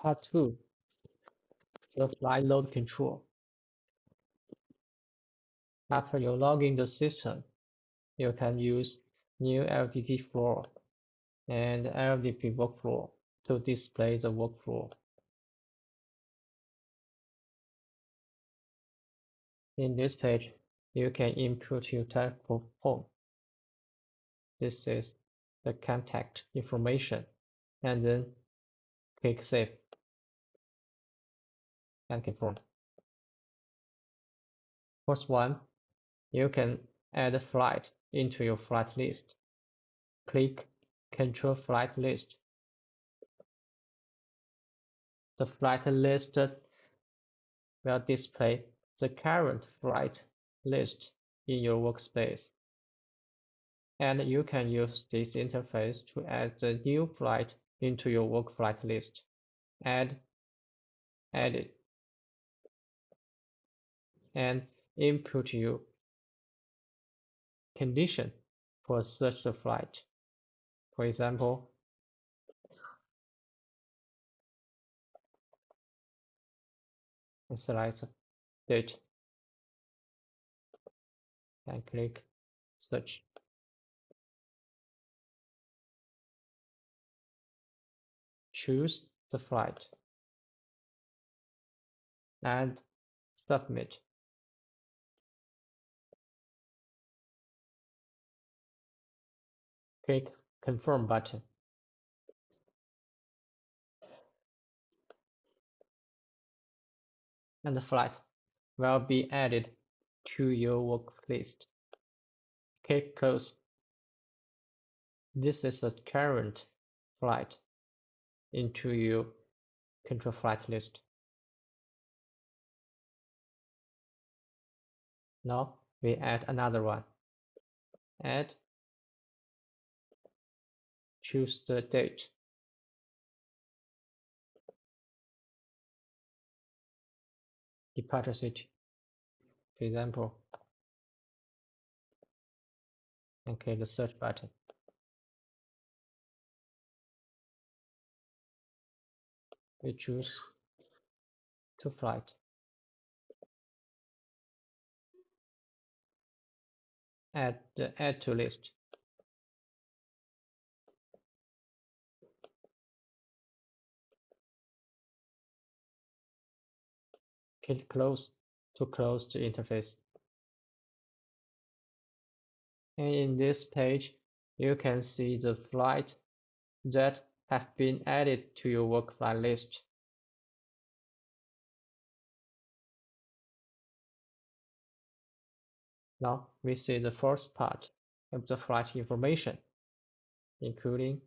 Part 2, the flight load control. After you log in the system, you can use new LDP floor and LDP workflow to display the workflow. In this page, you can input your telephone. This is the contact information, and then click Save and confirm. First one, you can add a flight into your flight list. Click Control Flight List. The flight list will display the current flight list in your workspace. And you can use this interface to add the new flight into your work flight list. Add, Edit, and input your condition for such a flight. For example, select date and click Search. Choose the flight and submit. Click Confirm button. And the flight will be added to your work list. Click Close. This is a current flight into your control flight list. Now we add another one. Add, choose the date. Departure city, for example, and click the search button. We choose to flight. Add to list. Click Close to close the interface. And in this page, you can see the flight that have been added to your work flight list. Now we see the first part of the flight information, including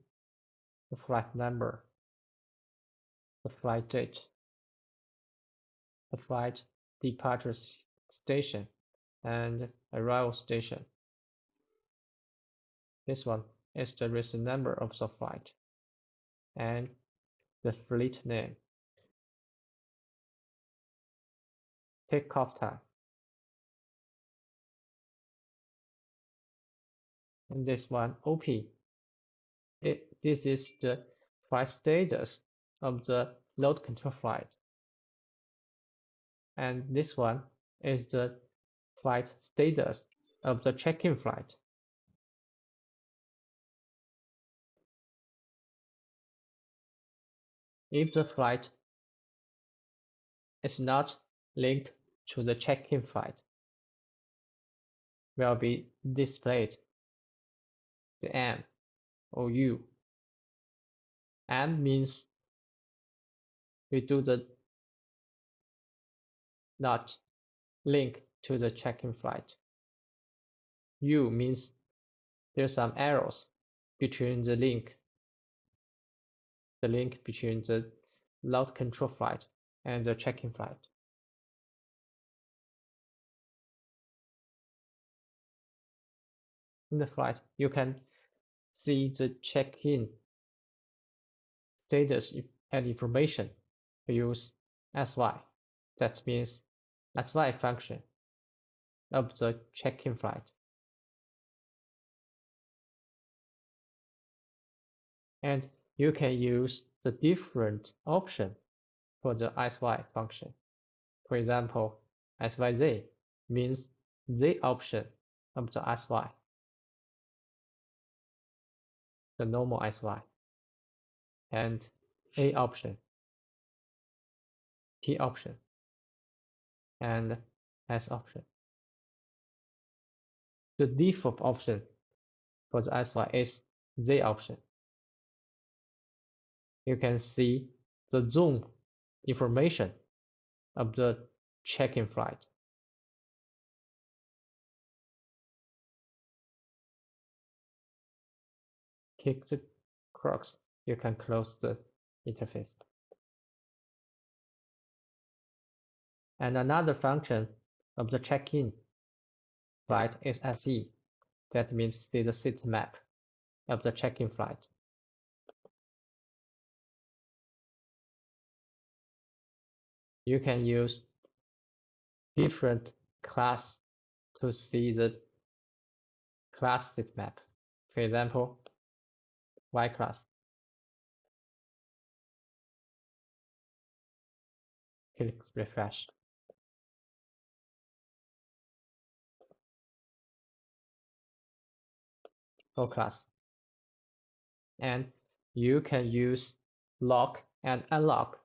the flight number, the flight date, the flight departure station, and arrival station. This one is the recent number of the flight and the fleet name. Takeoff time. And this one, OP. This is the flight status of the load control flight. And this one is the flight status of the check-in flight. If the flight is not linked to the check-in flight, will be displayed the M or U. M means we do the not link to the check-in flight. U means there's some errors between the link between the load control flight and the check-in flight. In the flight, you can see the check-in status and information. We use SY. That means SY function of the check-in flight. And you can use the different option for the SY function. For example, SYZ means Z option of the SY, the normal SY, and A option, T option, and S option. The default option for the SY is Z option. You can see the zone information of the check-in flight. Click the cross, you can close the interface. And another function of the check-in flight is SE. That means see the seat map of the check-in flight. You can use different class to see the class seat map. For example, Y class. Click refresh. O class. And you can use lock and unlock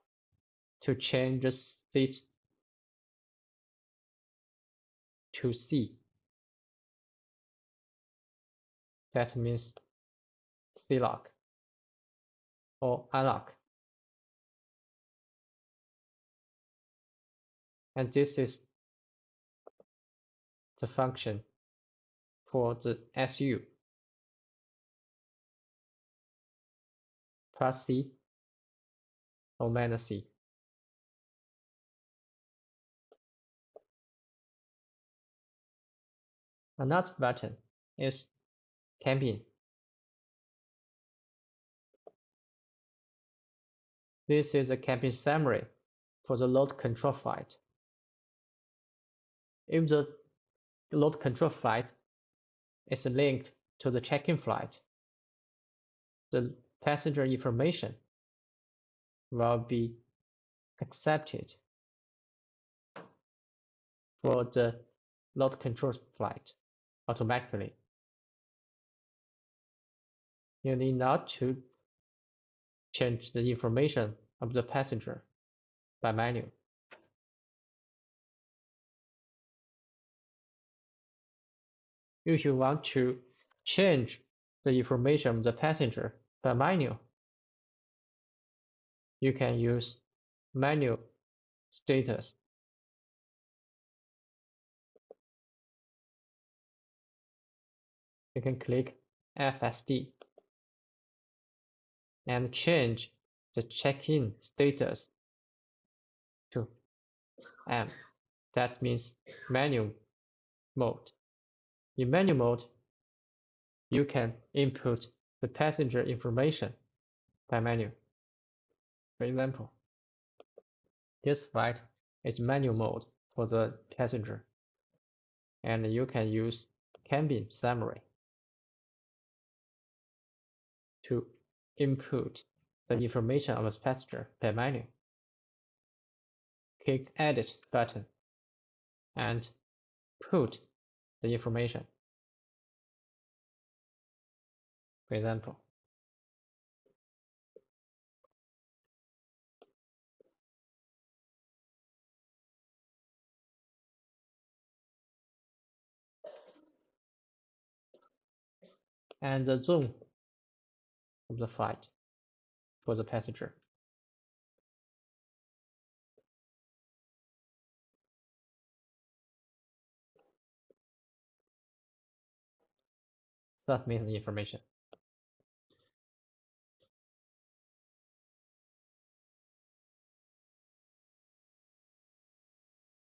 to change the seat to C. That means C lock or unlock. And this is the function for the SU plus C or minus C. Another button is cabin. This is a cabin summary for the load control flight. If the load control flight is linked to the check-in flight, the passenger information will be accepted for the load control flight automatically. You need not to change the information of the passenger by manual. If you want to change the information of the passenger by manual, you can use manual status. You can click FSD and change the check-in status to M. That means manual mode. In manual mode, you can input the passenger information by manual. For example, this flight is manual mode for the passenger, and you can use cabin summary to input the information of the passenger by manual. Click Edit button and put the information. For example, and the zone of the flight for the passenger. Submit the information.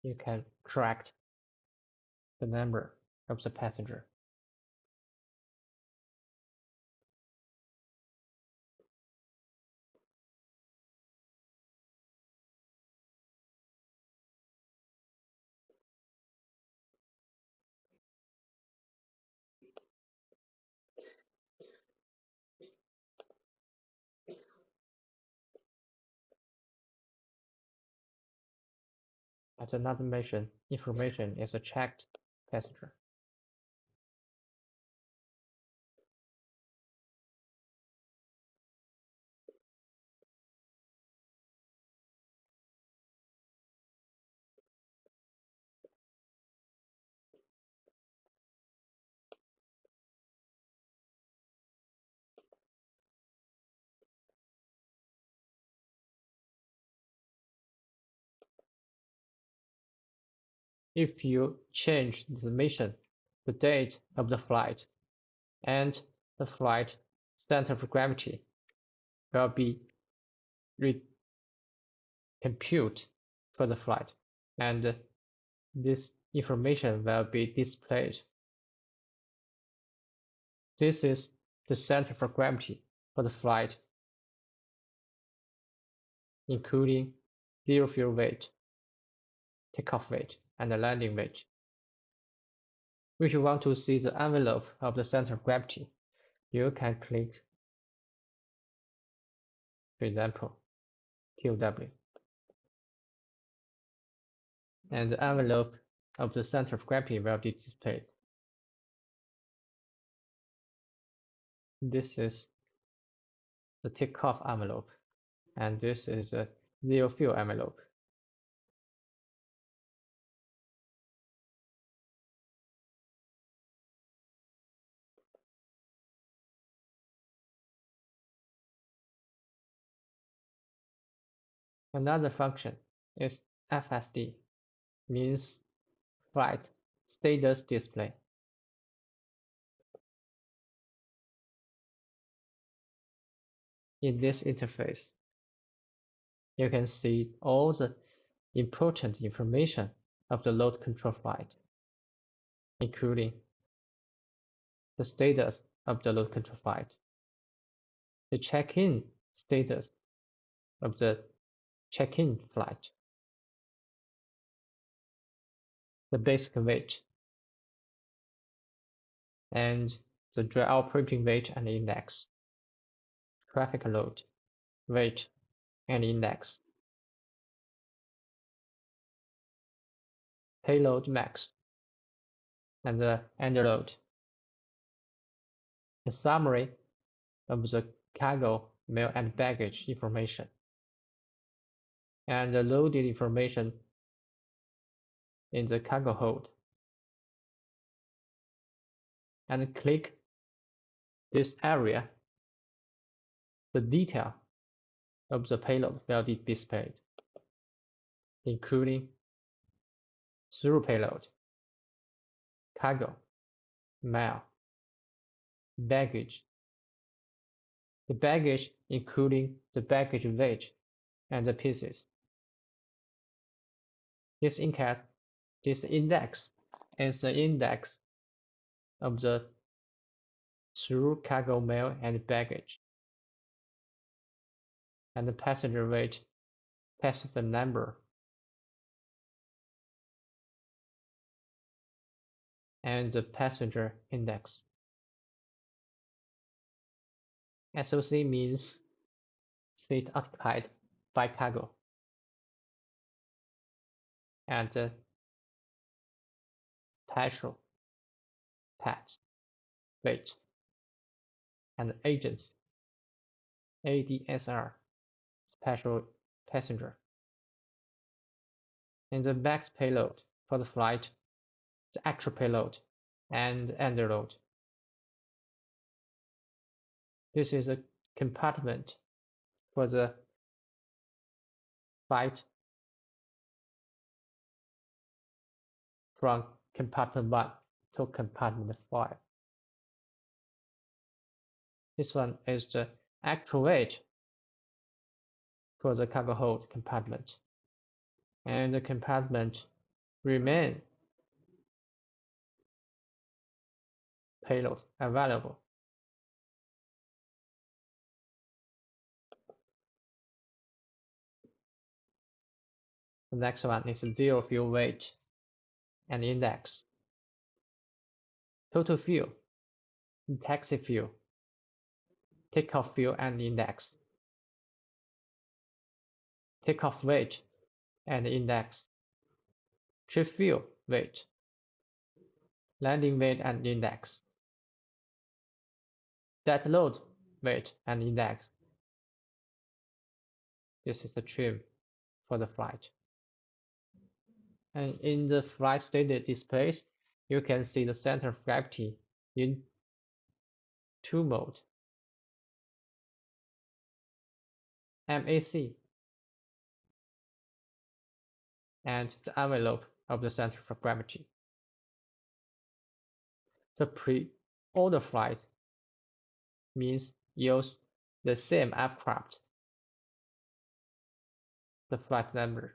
You can correct the number of the passenger. At another mission, information is a checked passenger. If you change the mission, the date of the flight, and the flight center of gravity will be recompute for the flight, and this information will be displayed. This is the center of gravity for the flight, including zero fuel weight, takeoff weight, and landing weight. If you want to see the envelope of the center of gravity, you can click, for example, QW. And the envelope of the center of gravity will be displayed. This is the takeoff envelope, and this is a zero fuel envelope. Another function is FSD, means flight status display. In this interface, you can see all the important information of the load control flight, including the status of the load control flight, the check-in status of the check-in flight, the basic weight, and the dry operating weight and index, traffic load, weight, and index, payload max, and the end load. A summary of the cargo, mail, and baggage information, and the loaded information in the cargo hold. And click this area, the detail of the payload will be displayed, including through payload, cargo, mail, baggage. The baggage including the baggage weight and the pieces. This index is the index of the through cargo, mail, and baggage, and the passenger weight, passenger number, and the passenger index. SOC means seat occupied by cargo, and special pets, weight, and agents, ADSR, special passenger. And the max payload for the flight, the actual payload, and end load. This is a compartment for the flight from compartment 1 to compartment 5. This one is the actual weight for the cargo hold compartment, and the compartment remain payload available. The next one is zero fuel weight and index. Total fuel, taxi fuel, takeoff fuel and index, takeoff weight and index, trip fuel weight, landing weight and index, dead load weight and index. This is the trim for the flight. And in the flight status displays, you can see the center of gravity in two modes, MAC, and the envelope of the center of gravity. The pre-order flight means use the same aircraft, the flight number,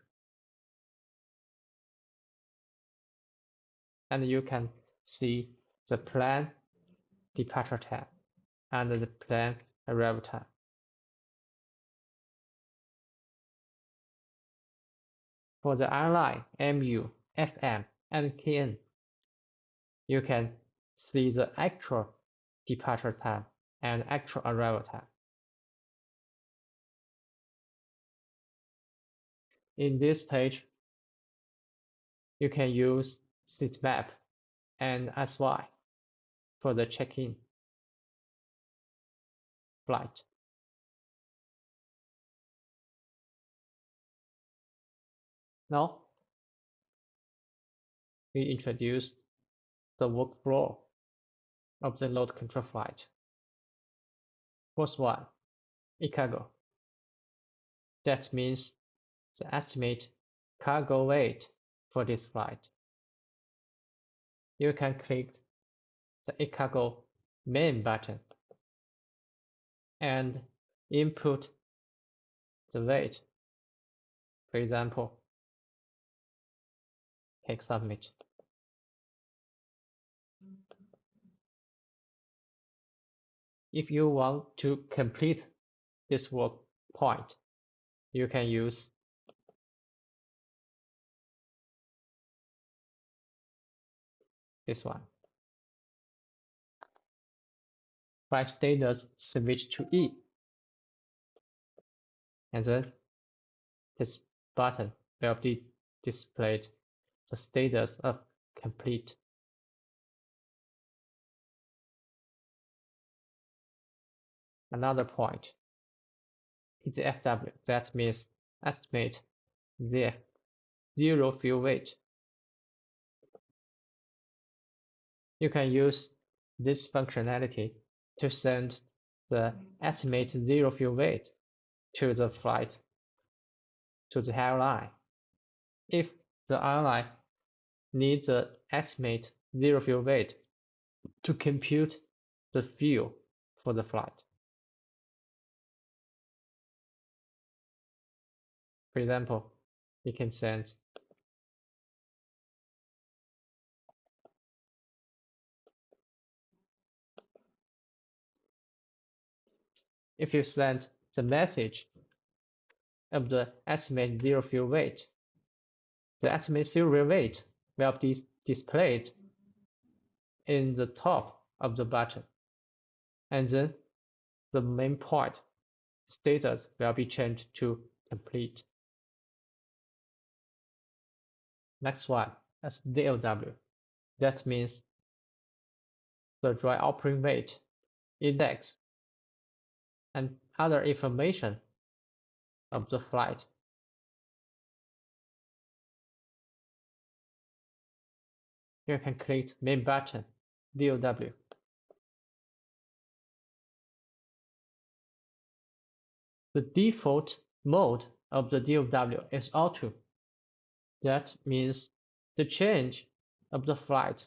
and you can see the plane departure time and the plane arrival time. For the airline MU, FM, and KN, you can see the actual departure time and actual arrival time. In this page, you can use seat map and SY for the check-in flight. Now, we introduce the workflow of the load control flight. First one, cargo. That means the estimate cargo weight for this flight. You can click the cargo main button and input the weight. For example, click submit. If you want to complete this work point, you can use this one. Flight status switch to E, and then this button will be displayed the status of complete. Another point is the FW, that means estimate the zero fuel weight. You can use this functionality to send the estimate zero fuel weight to the flight, to the airline. If the airline needs the estimate zero fuel weight to compute the fuel for the flight. For example, you can send if you send the message of the estimate zero fuel weight, the estimate zero weight will be displayed in the top of the button, and then the main point status will be changed to complete. Next one is DLW. That means the dry operating weight, index, and other information of the flight. You can click main button, DLW. The default mode of the DLW is auto. That means the change of the flight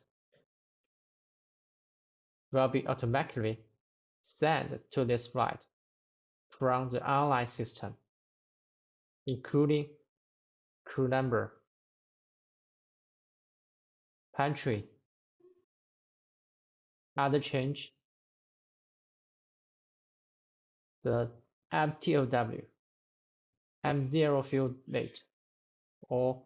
will be automatically sent to this flight from the online system, including crew number, pantry, other change, the MTOW, M0 fuel weight, or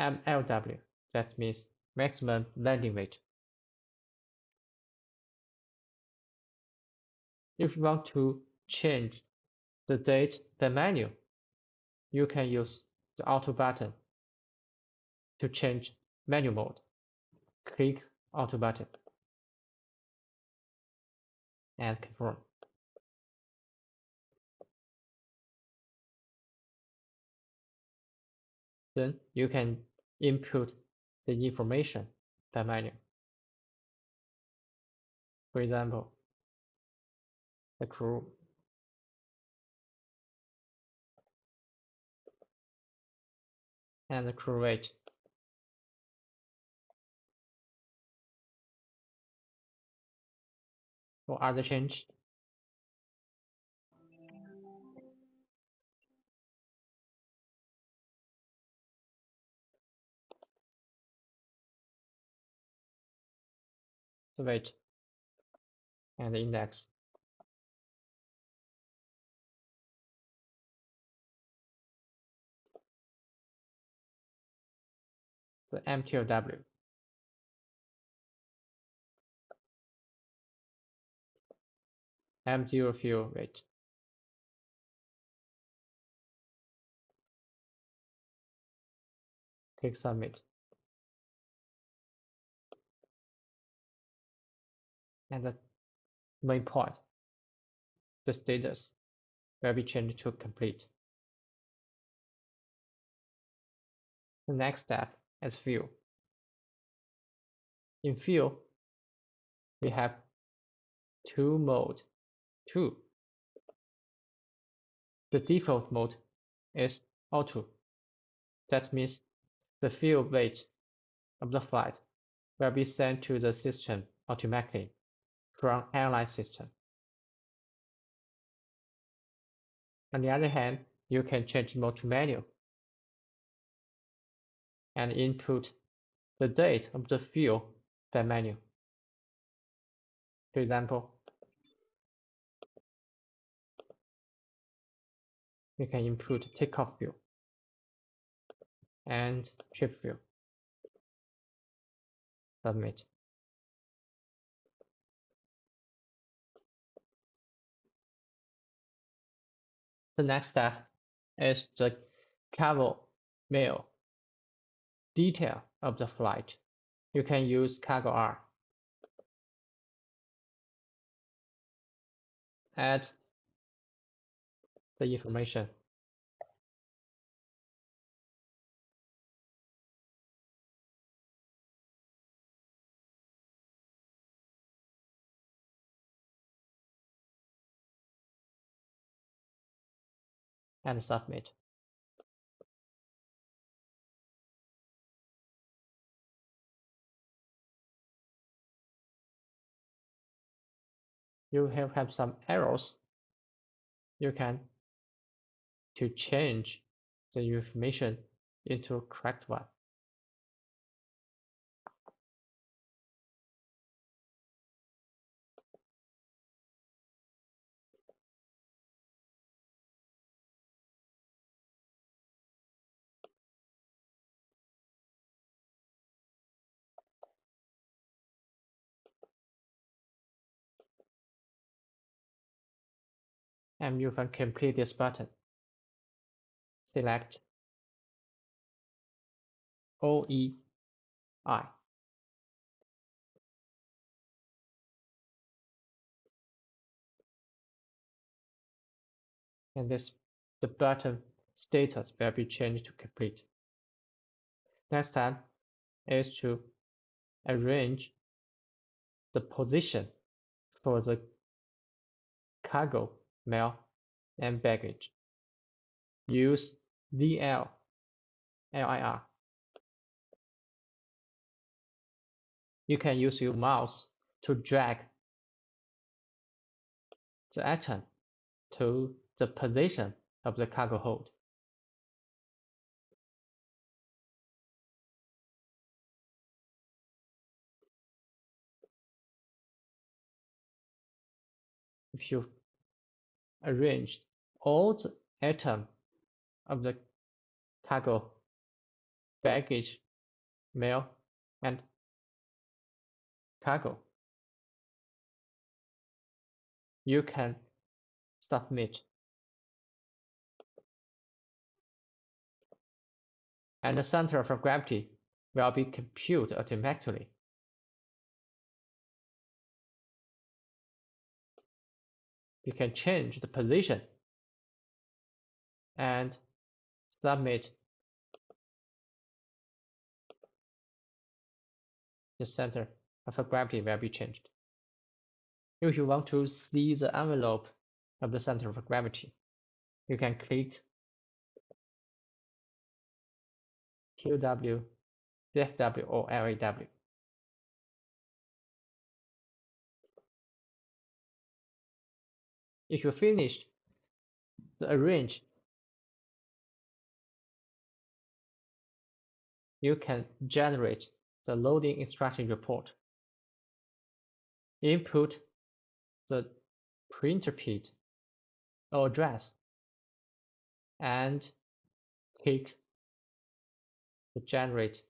MLW, that means maximum landing weight. If you want to change the date per menu, you can use the auto button To change manual mode, click Auto button and confirm. Then you can input the information by manual. For example, the crew and the crew weight. For other change, the weight and the index. The MTOW. M0 fuel rate. Click Submit. And the main point, the status will be changed to complete. The next step is fuel. In fuel, we have two modes. The default mode is auto. That means the fuel weight of the flight will be sent to the system automatically from airline system. On the other hand, you can change mode to manual and input the date of the fuel by manual. For example, you can input takeoff fuel and trip fuel. Submit. The next step is the cargo mail detail of the flight. You can use cargo R. Add the information. And submit. You have some errors. You can to change the information into a correct one. And you can complete this button. Select OEI. And the button status will be changed to complete. Next step is to arrange the position for the cargo, mail, and baggage. Use LIR. You can use your mouse to drag the item to the position of the cargo hold. If you arrange all the items of the cargo, baggage, mail, and cargo, you can submit. And the center of gravity will be computed automatically. You can change the position and submit the center of gravity will be changed. If you want to see the envelope of the center of gravity, you can click QW, DFW, or LAW. If you finish the arrange, you can generate the loading instruction report. Input the printer PID or address and click the generate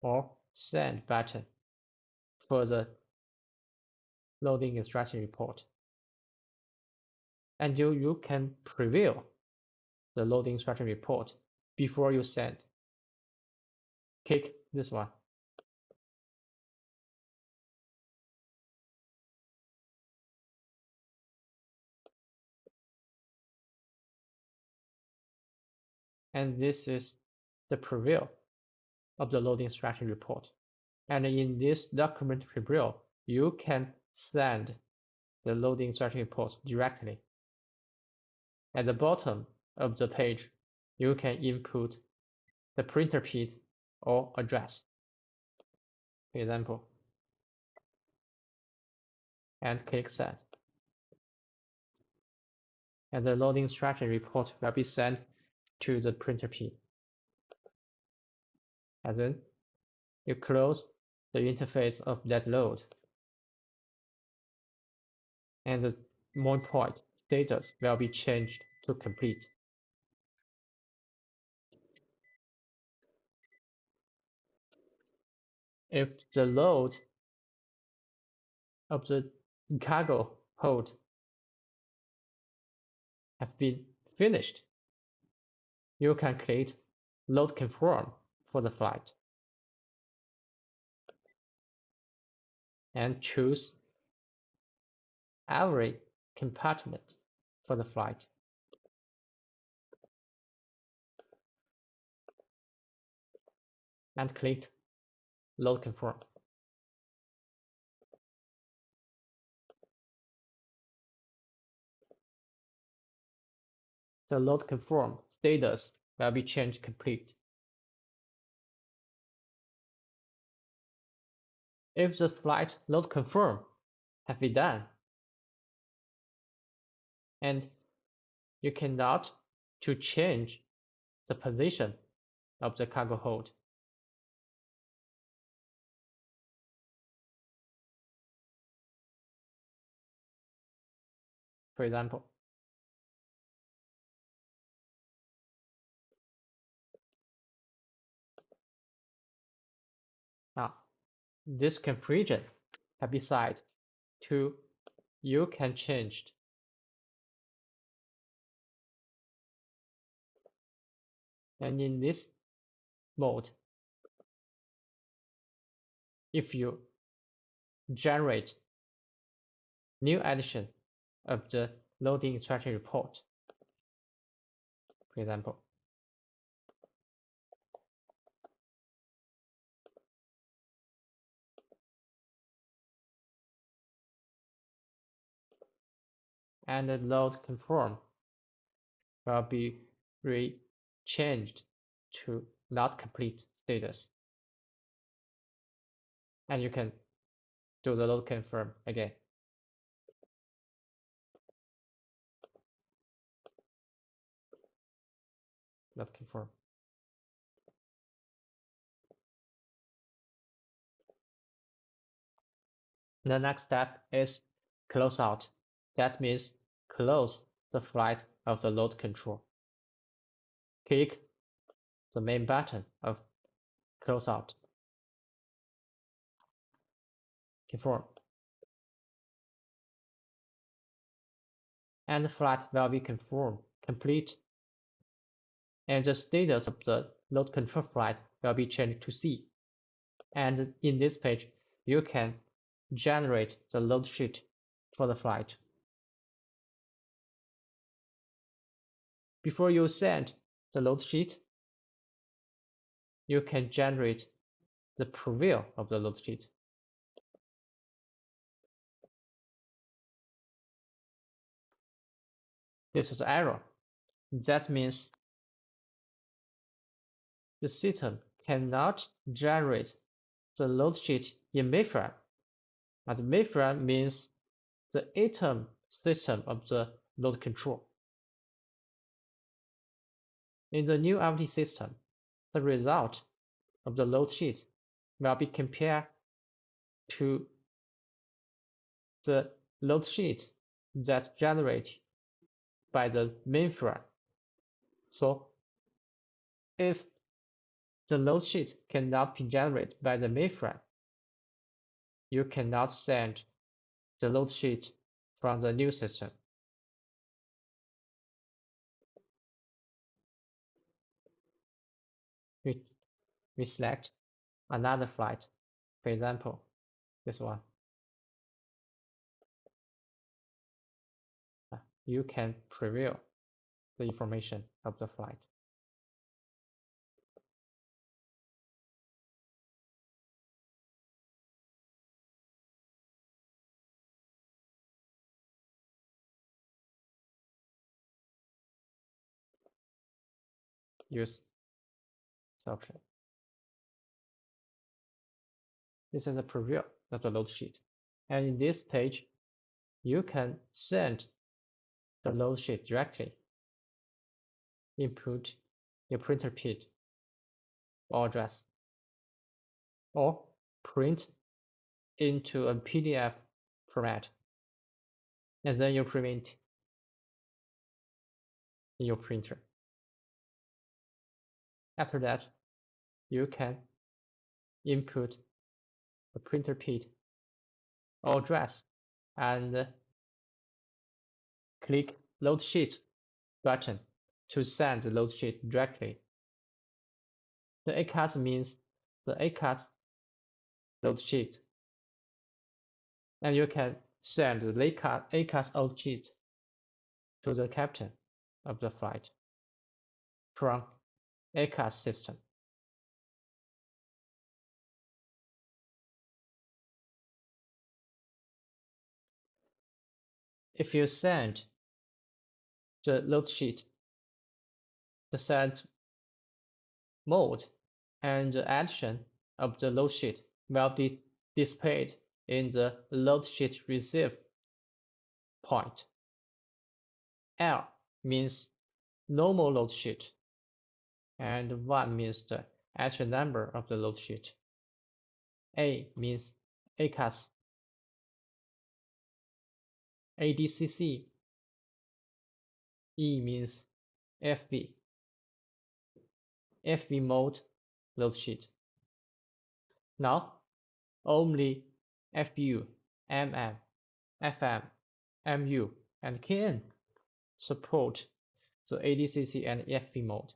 or send button for the loading instruction report. And you can preview the loading instruction report before you send. Click this one. And this is the preview of the loading instruction report. And in this document preview, you can send the loading instruction report directly. At the bottom of the page, you can input the printer PID or address, for example, and click send. And the loading instruction report will be sent to the printer PID. And then you close the interface of that load. And the more point status will be changed to complete. If the load of the cargo hold have been finished, you can click load confirm for the flight and choose every compartment for the flight. And click load confirm. The load confirm status will be changed complete. If the flight load confirm have been done, and you cannot to change the position of the cargo hold. For example, now this configuration can be set to you can change. And in this mode, if you generate new edition of the loading instruction report, for example, and the load confirm will be changed to not complete status. And you can do the load confirm again. Load confirm. The next step is close out. That means close the flight of the load control. Click the main button of close out. Confirm. And the flight will be confirmed complete. And the status of the load control flight will be changed to C. And in this page, you can generate the load sheet for the flight. Before you send the load sheet, you can generate the preview of the load sheet. This is error. That means the system cannot generate the load sheet in mainframe. And mainframe means the item system of the load control. In the new LT system, the result of the load sheet will be compared to the load sheet that's generated by the mainframe. So if the load sheet cannot be generated by the mainframe, you cannot send the load sheet from the new system. We select another flight, for example, this one. You can preview the information of the flight. Use this option. This is a preview of the load sheet. And in this page, you can send the load sheet directly. Input your printer PID or address, or print into a PDF format, and then you print in your printer. After that, you can input the printer PID or address and click Load Sheet button to send the load sheet directly. The ACAS means the ACAS load sheet, and you can send the ACAS load sheet to the captain of the flight from ACAS system. If you send the load sheet, the send mode and the action of the load sheet will be displayed in the load sheet receive point. L means normal load sheet, and 1 means the actual number of the load sheet. A means ACAS, ADCC, E means FB, FB mode load sheet. Now, only FBU, MM, FM, MU, and KN support the ADCC and FB mode.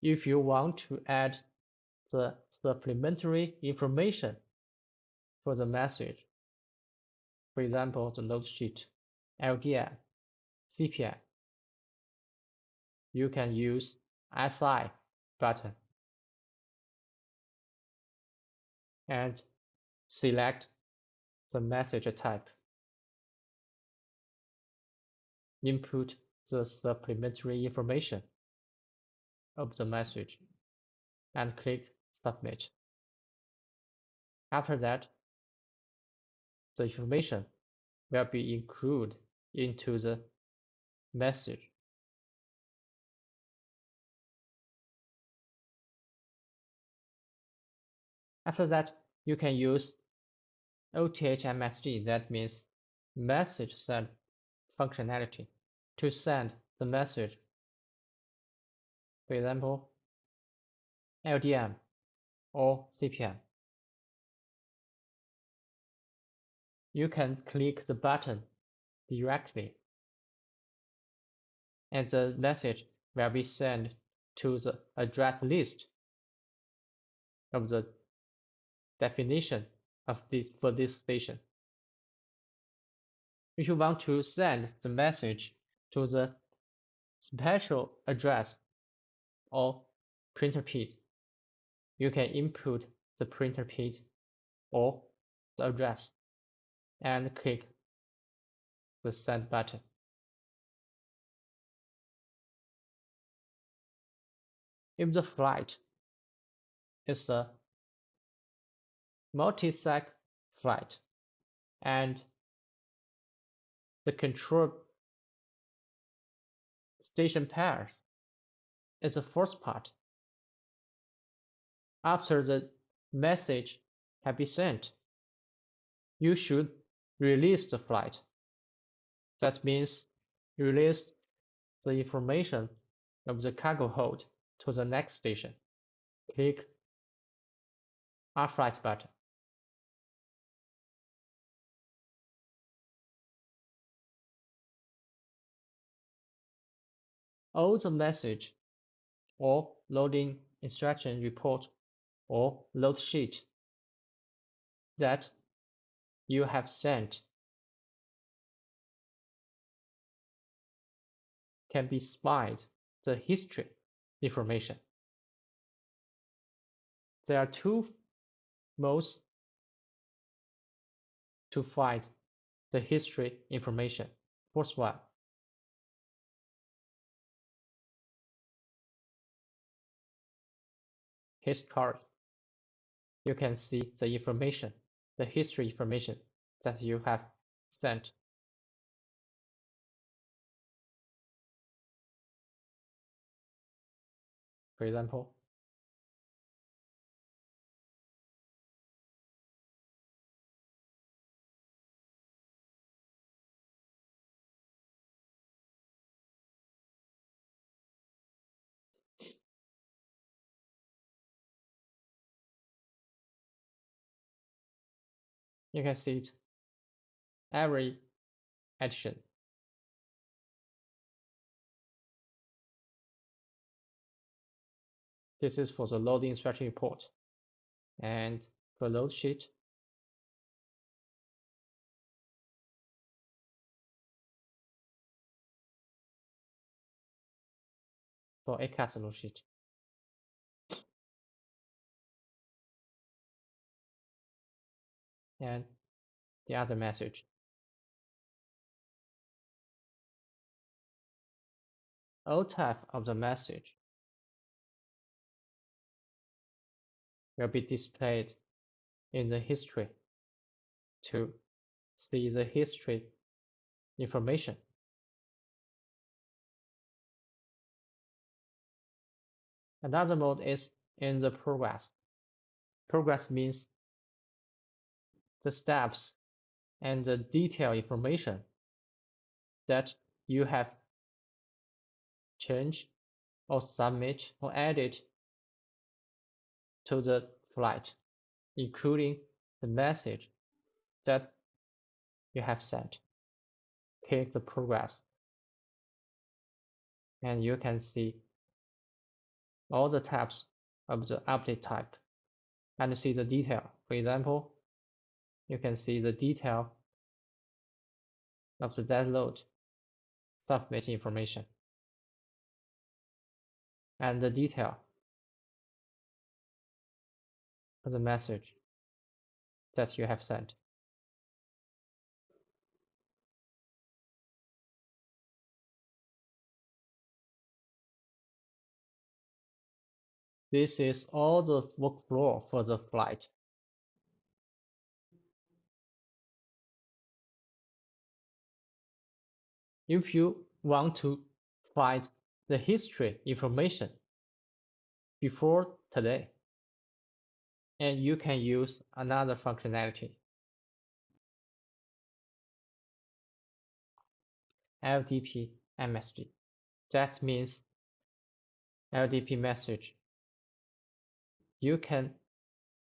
If you want to add the supplementary information for the message, for example, the load sheet, LDM, CPM, you can use SI button and select the message type. Input the supplementary information of the message and click Submit. After that, the information will be included into the message. After that, you can use OTH MSG, that means message send functionality, to send the message. For example, LDM or CPM. You can click the button directly, and the message will be sent to the address list of the definition of for this station. If you want to send the message to the special address or printer PID, you can input the printer PID or the address and click the send button. If the flight is a multi-sec flight and the control station pairs is the first part, after the message has been sent, you should release the flight. That means release the information of the cargo hold to the next station. Click a flight button. All the message or loading instruction report or load sheet that you have sent can be spied the history information. There are two modes to find the history information. First one, history. You can see the information, the history information that you have sent. For example, you can see it, every action. This is for the loading instruction report. And for load sheet, for ACAS load sheet. And the other message. All type of the message will be displayed in the history to see the history information. Another mode is in the progress. Progress means the steps and the detailed information that you have changed or submit or added to the flight, including the message that you have sent. Click the progress and you can see all the tabs of the update type and see the detail. For example, you can see the detail of the download submit information and the detail of the message that you have sent. This is all the workflow for the flight. If you want to find the history information before today, and you can use another functionality, LDP MSG. That means LDP message. You can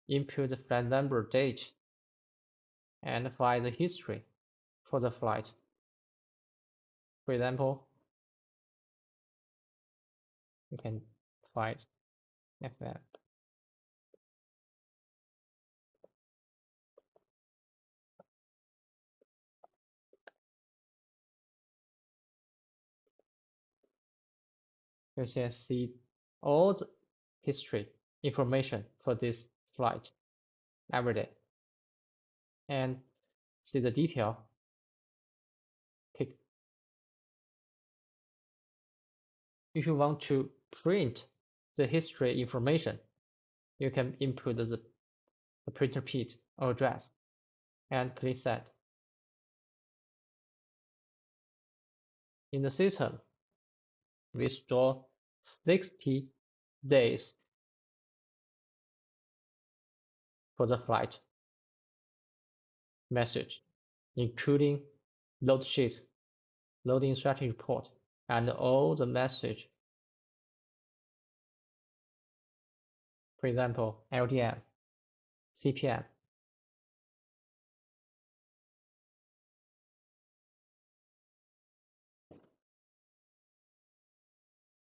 input the flight number, date, and find the history for the flight. For example, You can find FM. You can see all the history information for this flight every day and see the detail. If you want to print the history information, you can input the printer PID or address and click Set. In the system, we store 60 days for the flight message, including load sheet, loading strategy report, and all the message. For example, LDM, CPM,